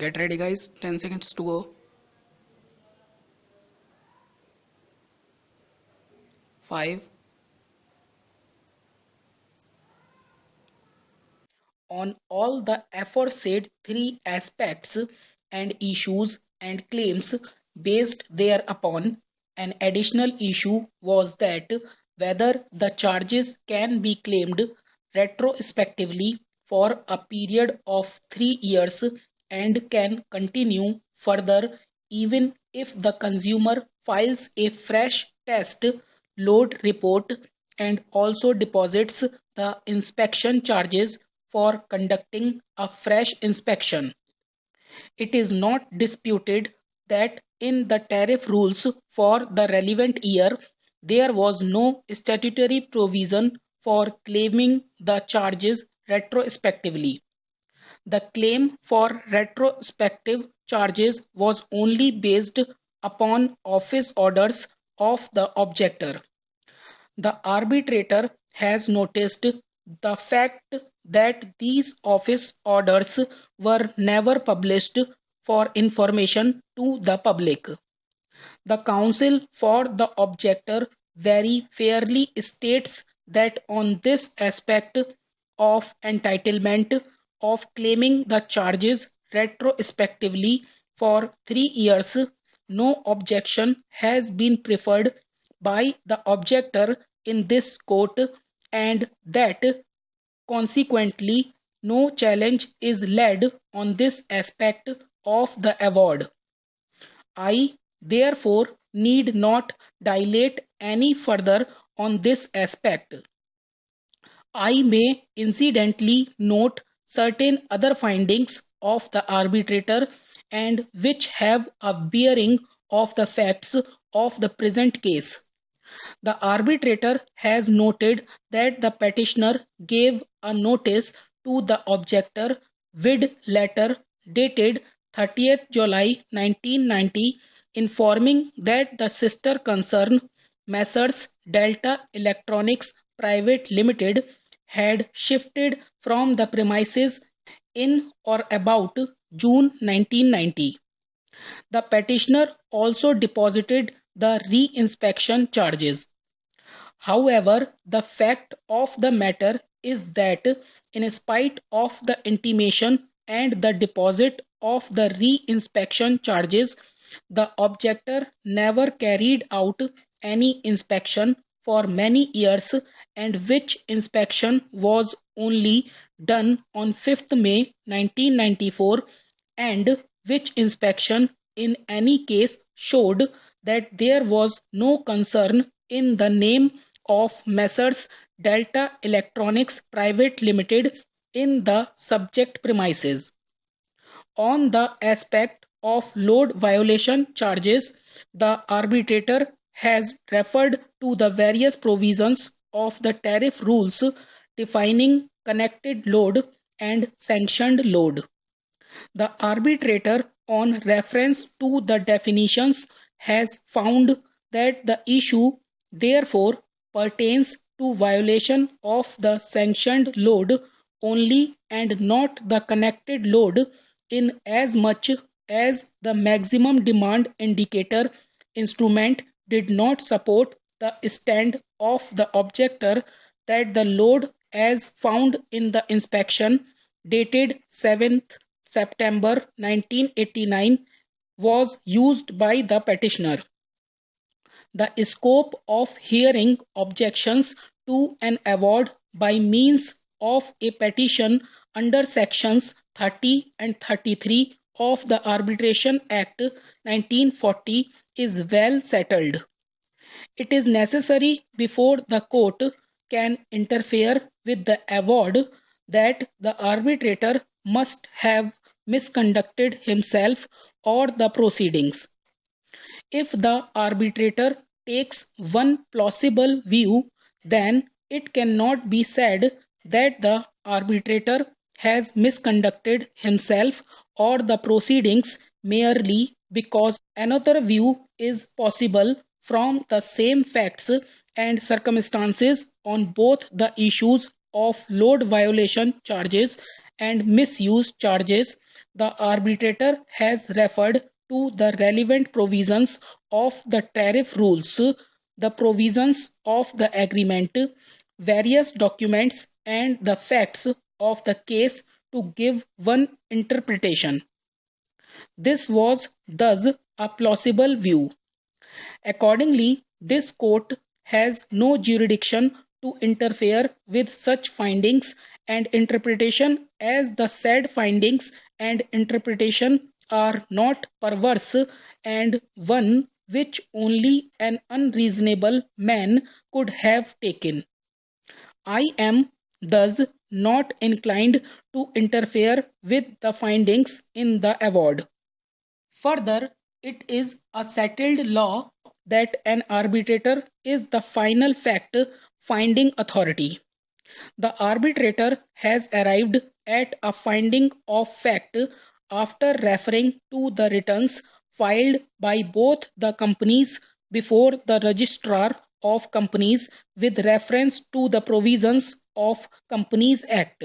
Get ready guys, 10 seconds to go. 5. On all the aforesaid three aspects and issues and claims based thereupon, an additional issue was that whether the charges can be claimed retrospectively for a period of 3 years and can continue further even if the consumer files a fresh test load report and also deposits the inspection charges for conducting a fresh inspection. It is not disputed that in the tariff rules for the relevant year, there was no statutory provision for claiming the charges retrospectively. The claim for retrospective charges was only based upon office orders of the objector. The arbitrator has noticed the fact that these office orders were never published for information to the public. The counsel for the objector very fairly states that on this aspect of entitlement of claiming the charges retrospectively for 3 years, no objection has been preferred by the objector in this court, and that consequently no challenge is laid on this aspect of the award. I therefore need not dilate any further on this aspect. I may incidentally note certain other findings of the arbitrator and which have a bearing of the facts of the present case. The arbitrator has noted that the petitioner gave a notice to the objector vid letter dated 30th July 1990 informing that the sister concern Messrs. Delta Electronics Private Limited had shifted from the premises in or about June 1990. The petitioner also deposited the re-inspection charges. However, the fact of the matter is that in spite of the intimation and the deposit of the re-inspection charges, the objector never carried out any inspection for many years, and which inspection was only done on 5th May 1994, and which inspection in any case showed that there was no concern in the name of Messrs. Delta Electronics Private Limited in the subject premises. On the aspect of load violation charges, the arbitrator has referred to the various provisions of the tariff rules defining connected load and sanctioned load. The arbitrator, on reference to the definitions, has found that the issue therefore pertains to violation of the sanctioned load only and not the connected load, in as much as the maximum demand indicator instrument did not support the stand of the objector that the load as found in the inspection dated 7th September 1989 was used by the petitioner. The scope of hearing objections to an award by means of a petition under sections 30 and 33 of the Arbitration Act 1940 is well settled. It is necessary before the court can interfere with the award that the arbitrator must have misconducted himself or the proceedings. If the arbitrator takes one plausible view, then it cannot be said that the arbitrator has misconducted himself or the proceedings merely because another view is possible from the same facts and circumstances on both the issues of load violation charges and misuse charges. the arbitrator has referred to the relevant provisions of the tariff rules, the provisions of the agreement, various documents, and the facts of the case to give one interpretation. This was thus a plausible view. Accordingly, this court has no jurisdiction to interfere with such findings and interpretation, as the said findings and interpretation are not perverse and one which only an unreasonable man could have taken. I am thus not inclined to interfere with the findings in the award. Further, it is a settled law that an arbitrator is the final fact finding authority. The arbitrator has arrived at a finding of fact after referring to the returns filed by both the companies before the registrar of companies with reference to the provisions of Companies Act.